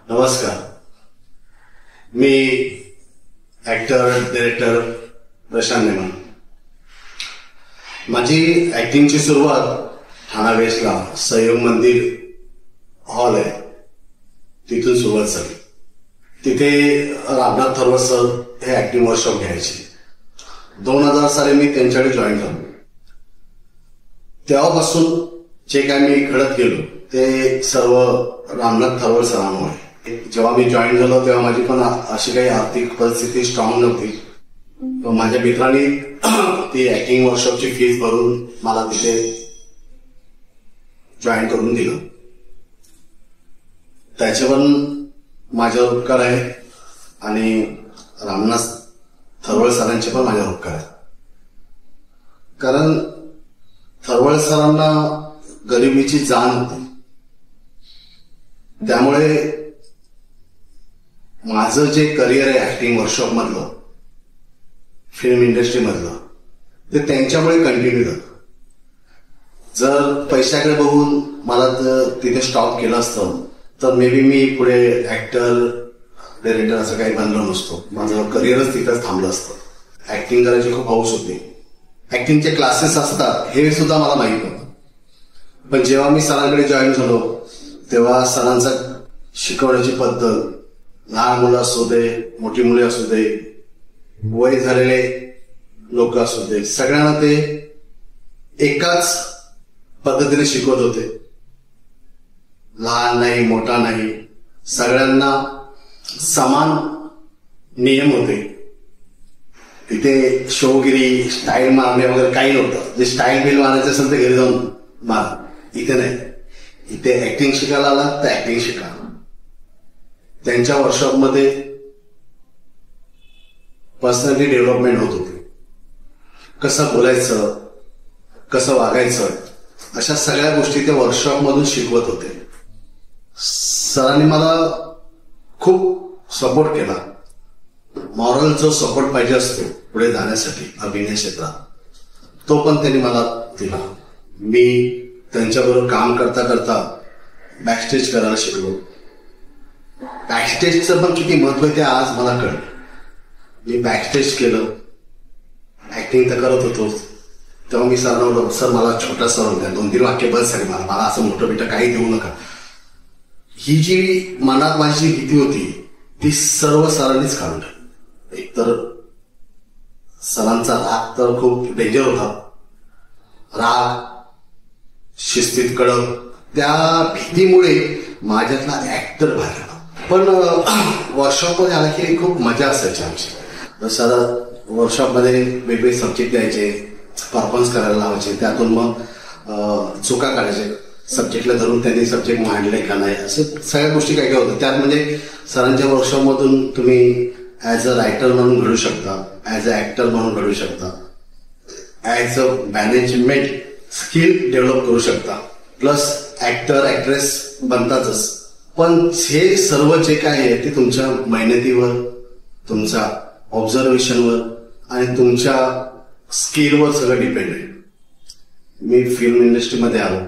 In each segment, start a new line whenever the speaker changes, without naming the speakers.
नमस्कार. मी actor director Prashant नेमान. माझी ऍक्टिंगची सुरुवात ठाणा वेस्टला सहयोग मंदिर हॉल आहे तिथून सुरुवात झाली. तिथे रामनाथ थरवट सर हे ऍक्टिंग वर्कशॉप घ्यायचे. 2000 साली मी त्यांच्याकडे जॉईन झालो. तेव्हापासून जे काय मी घडत गेलो ते सर्व रामनाथ थरवट सरांमुळे. जेव्हा मी जॉईन झालो तेव्हा माझी पण अशी काही आर्थिक परिस्थिती स्ट्रॉंग नव्हती. माझ्या मित्रांनी ती ऍक्टिंग वर्कशॉपची फीस भरून मला तिथे जॉईन करून दिलं. त्याचे पण माझ्यावर उपकार आहे आणि रामनाथ थरवट सरांचे पण माझ्यावर उपकार आहे. कारण थरवट सरांना गरिबीची जाण होती. त्यामुळे माझं जे करिअर आहे ऍक्टिंग वर्कशॉप मधलं, फिल्म इंडस्ट्री मधलं, ते त्यांच्यामुळे कंटिन्यू झालं. जर पैशाकडे बघून मला जर तिथे स्टॉप केलं असतं तर मे बी मी पुढे ऍक्टर डिरेक्टर असं काही बनलो नसतो. माझं करिअरच तिथंच थांबलं असतं. ऍक्टिंग करायची खूप हौस होती. ऍक्टिंगचे क्लासेस असतात हे सुद्धा मला माहित नव्हतं. पण जेव्हा मी सरांकडे जॉईन झालो तेव्हा सरांचा शिकवण्याची पद्धत, लहान मुलं असू दे, मोठी मुले असू दे, वय झालेले लोक असू दे, सगळ्यांना ते एकाच पद्धतीने शिकवत होते. लहान नाही मोठा नाही, सगळ्यांना समान नियम होते. तिथे शोगिरी, स्टाईल मारणे वगैरे काही नव्हतं. जे स्टाईल बिल मारायचं असेल ते घरी जाऊन मार. इथे नाही. इथे ऍक्टिंग शिकायला आला तर ऍक्टिंग शिका. त्यांच्या वर्कशॉपमध्ये पर्सनॅलिटी डेव्हलपमेंट होत होती. कसं बोलायचं, कसं वागायचं, अशा सगळ्या गोष्टी ते वर्कशॉप मधून शिकवत होते. सरांनी मला खूप सपोर्ट केला. मॉरल जो सपोर्ट पाहिजे असतो पुढे जाण्यासाठी अभिनय क्षेत्रात, तो पण त्यांनी मला दिला. मी त्यांच्याबरोबर काम करता करता बॅकस्टेज करायला शिकलो. बॅकस्टेजचं पण किती महत्व आहे ते आज मला कळलं. मी बॅकस्टेज केलं. ऍक्टिंग तर करत होतो. तेव्हा मी सरांना बोललो, सर मला छोटा सर होत्या, 2-3 वाक्य बस झाली, मला असं मोठं बिटं काही देऊ नका. ही जी मनात माझी भीती होती ती सर्व सरांनीच काढून टाकली. एकतर सरांचा राग तर खूप डेंजर होता. राग, शिस्तीत कडक, त्या भीतीमुळे माझ्यातला ऍक्टर बाहेर आला. पण वर्कशॉपमध्ये आला की खूप मजा असायची आमची. जसं वर्कशॉपमध्ये वेगवेगळे सब्जेक्ट द्यायचे, परफॉर्मन्स करायला लावायचे, त्यातून मग चुका काढायचे. सब्जेक्टला धरून त्यांनी सब्जेक्ट मांडले का नाही, असं सगळ्या गोष्टी काय काय होत्या. त्यात म्हणजे सरांच्या वर्कशॉपमधून तुम्ही ऍज अ रायटर म्हणून घडू शकता, ऍज अ ऍक्टर म्हणून घडू शकता, as a management skill develop करू शकता, प्लस ऍक्टर ऍक्ट्रेस बनतातच. पण हे सर्व जे काय आहे ते तुमच्या मेहनतीवर, तुमच्या ऑब्झर्वेशनवर आणि तुमच्या स्किलवर सगळं डिपेंड आहे. मी फिल्म इंडस्ट्रीमध्ये आलो,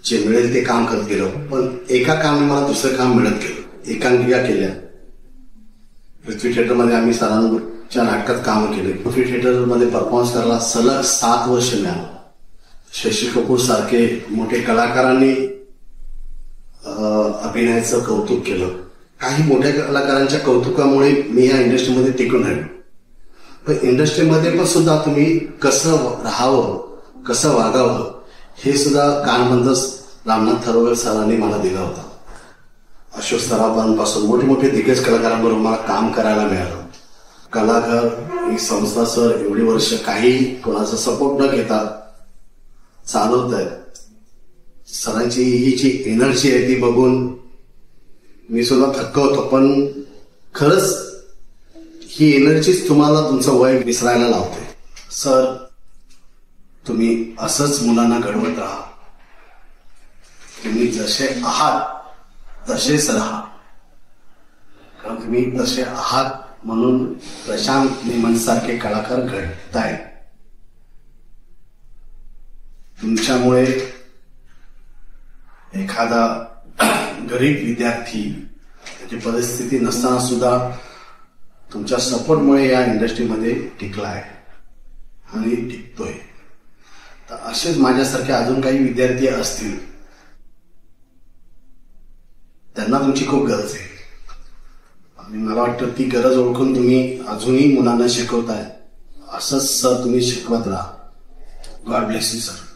जे मिळेल ते काम करत गेलो. पण एका कामी मला दुसरं काम मिळत गेलं. एकांकिका केल्या. पृथ्वी थिएटरमध्ये आम्ही सरांच्या नाटकात कामं केले. पृथ्वी थिएटरमध्ये परफॉर्मन्स करायला सलग 7 वर्ष मिळालं. शशी कपूर सारखे मोठे कलाकारांनी अभिनयाचं कौतुक केलं. काही मोठ्या कलाकारांच्या कौतुकामुळे मी या इंडस्ट्रीमध्ये टिकून राहिलो. पण इंडस्ट्रीमध्ये पण सुद्धा तुम्ही कसं राहावं, कसं वागावं हे सुद्धा कानबंदच रामनाथ थरवट सरांनी मला दिला होता. अशोक सराफांपासून मोठे मोठे दिग्गज कलाकारांबरोबर मला काम करायला मिळालं. कलाकार ही संस्था सर एवढी वर्ष काही कोणाचा सपोर्ट न घेता चालवत आहे. सरांची ही जी एनर्जी आहे ती बघून मी सुद्धा थक्क होतो. पण खरंच ही एनर्जीच तुम्हाला तुमचं वय विसरायला लावते. सर तुम्ही असंच मुलांना घडवत राहा. तुम्ही जसे आहात तसेच राहा. कारण तुम्ही तसे आहात म्हणून प्रशांत नेमान सारखे कलाकार घडतायत. तुमच्यामुळे एखादा गरीब विद्यार्थी त्याची परिस्थिती नसताना सुद्धा तुमच्या सपोर्टमुळे या इंडस्ट्रीमध्ये टिकलाय आणि टिकतोय. तर असेच माझ्यासारखे अजून काही विद्यार्थी असतील, त्यांना तुमची खूप गरज आहे आणि मला वाटतं ती गरज ओळखून तुम्ही अजूनही मुलांना शिकवताय. असंच सर तुम्ही शिकवत राहा. God bless you sir.